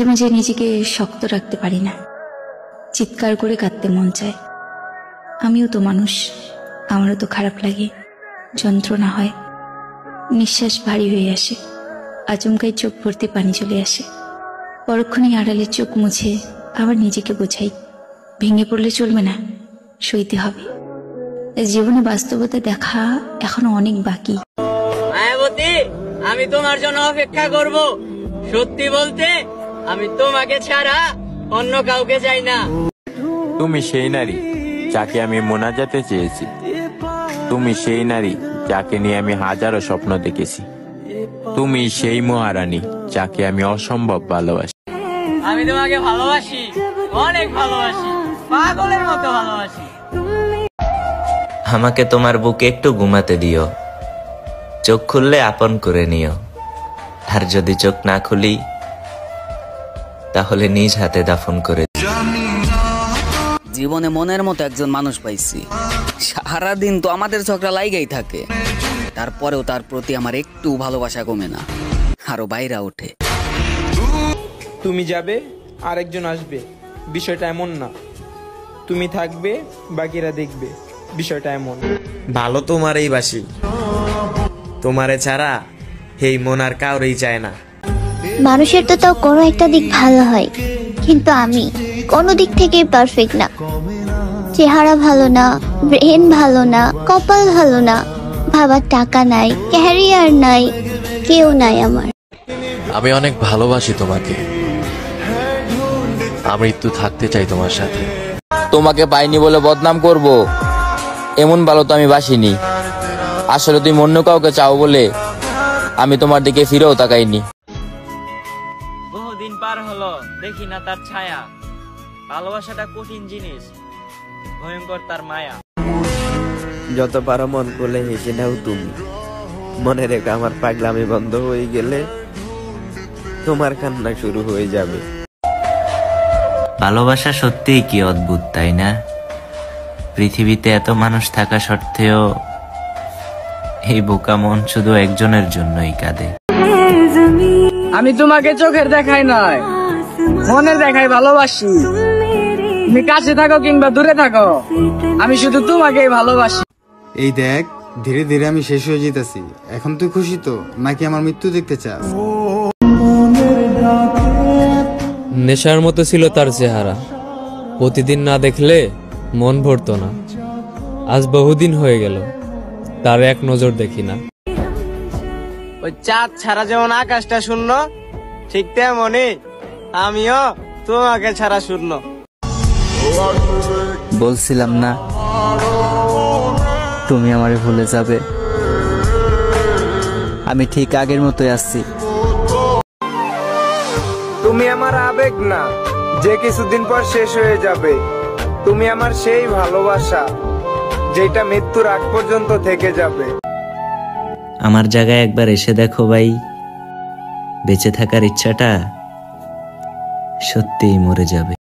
মাঝে মাঝে নিজেকে শক্ত রাখতে পারি না, চিৎকার করে কাঁদতে মন চায়। আমিও তো মানুষ, আমারও তো খারাপ লাগে, যন্ত্রণা হয়, নিঃশ্বাস ভারী হয়ে আসে, আচমকাই চোখ ভর্তি পানি চলে আসে। পরক্ষণেই আড়ালে চোখ মুছে আবার নিজেকে বোঝাই, ভেঙে পড়লে চলবে না, সইতে হবে। জীবনে বাস্তবতা দেখা এখনো অনেক বাকি। মায়াবতী, আমি তোমার জন্য অপেক্ষা করব। সত্যি বলতে আমি তোমাকে ছাড়া অন্য কাউকে চাই না। তুমি সেই নারী যাকে আমি মোনাজাতে চেয়েছি, তুমি সেই নারী যাকে নিয়ে আমি হাজারো স্বপ্ন দেখেছি, তুমি সেই মহারানী যাকে আমি অসম্ভব ভালোবাসি। আমি তোমাকে ভালোবাসি, অনেক ভালোবাসি, পাগলের মতো ভালোবাসি। আমাকে তোমার বুকে একটু ঘুমাতে দিও, চোখ খুললে আপন করে নিও, আর যদি চোখ না খুলি তাহলে নিজ হাতে দাফন করে। জীবনে মনের মতো একজন মানুষ পাইছি, সারাদিন তো আমাদের ঝগড়া লাইগাই থাকে, তারপরেও তার প্রতি আমার একটু ভালোবাসা কমে না, আরো বাইরে ওঠে। তুমি যাবে আরেকজন আসবে, বিষয়টা এমন না। তুমি থাকবে বাকিরা দেখবে, বিষয়টা এমন। ভালো তোমারই বাসি, তোমারে ছাড়া এই মন আর কাউরেই চায় না। মানুষের তো তাও কোনো একটা দিক ভালো হয়, কিন্তু আমি কোনো দিক থেকেই পারফেক্ট না। চেহারা ভালো না, ব্রেন ভালো না, কপাল ভালো না, ভাবার টাকা নাই, ক্যারিয়ার নাই, কেউ নাই আমার। আমি অনেক ভালোবাসি তোমাকে, আমি একটু থাকতে চাই তোমার সাথে। তোমাকে পাইনি বলে বদনাম করব এমন ভালো তো আমি বাসিনি। আসলে তুমি অন্য কাউকে চাও বলে আমি তোমার দিকে ফিরেও তাকাইনি। বহুদিন পার হলো, দেখি না তার ছায়া। ভালোবাসাটা কঠিন জিনিস, ভয়ঙ্কর তার মায়া। যত পারো মন খুলে হেসে নাও তুমি, মনে রেখো আমার পাগলামি বন্ধ হয়ে গেলে তোমার কান্না শুরু হয়ে যাবে। ভালোবাসা সত্যিই কি অদ্ভুত, তাই না? পৃথিবীতে এত মানুষ থাকা সত্ত্বেও এই বোকা মন শুধু একজনের জন্যই কাঁদে। আমি তোমাকে চোখের দেখাই নয়, মনের দেখাই ভালোবাসি। তুমি কাছে থাকো কিংবা দূরে থাকো, আমি শুধু তোমাকেই ভালোবাসি। এই দেখ, ধীরে ধীরে আমি শেষ হয়ে যেতেছি। এখন তুই খুশি তো, নাকি আমার মৃত্যু দেখতে চাস? নেশার মতো ছিল তার চেহারা, প্রতিদিন না দেখলে মন ভরতো না। আজ বহুদিন হয়ে গেল তার এক নজর দেখি না। ওই চাঁদ ছাড়া যেমন আকাশটা শূন্য, ঠিক তেমনই আমিও তোমাকে ছাড়া শূন্য। বলছিলাম না তুমি আমারে ভুলে যাবে, আমি ঠিক আগের মতোই আসছি। তুমি আমার আবেগ না, যে কিছুদিন পর শেষ হয়ে যাবে। তুমি আমার সেই ভালোবাসা, যেটা মৃত্যুর আগ পর্যন্ত থেকে যাবে। আমার জায়গায় একবার এসে দেখো ভাই, বেঁচে থাকার ইচ্ছাটা সত্যিই মরে যাবে।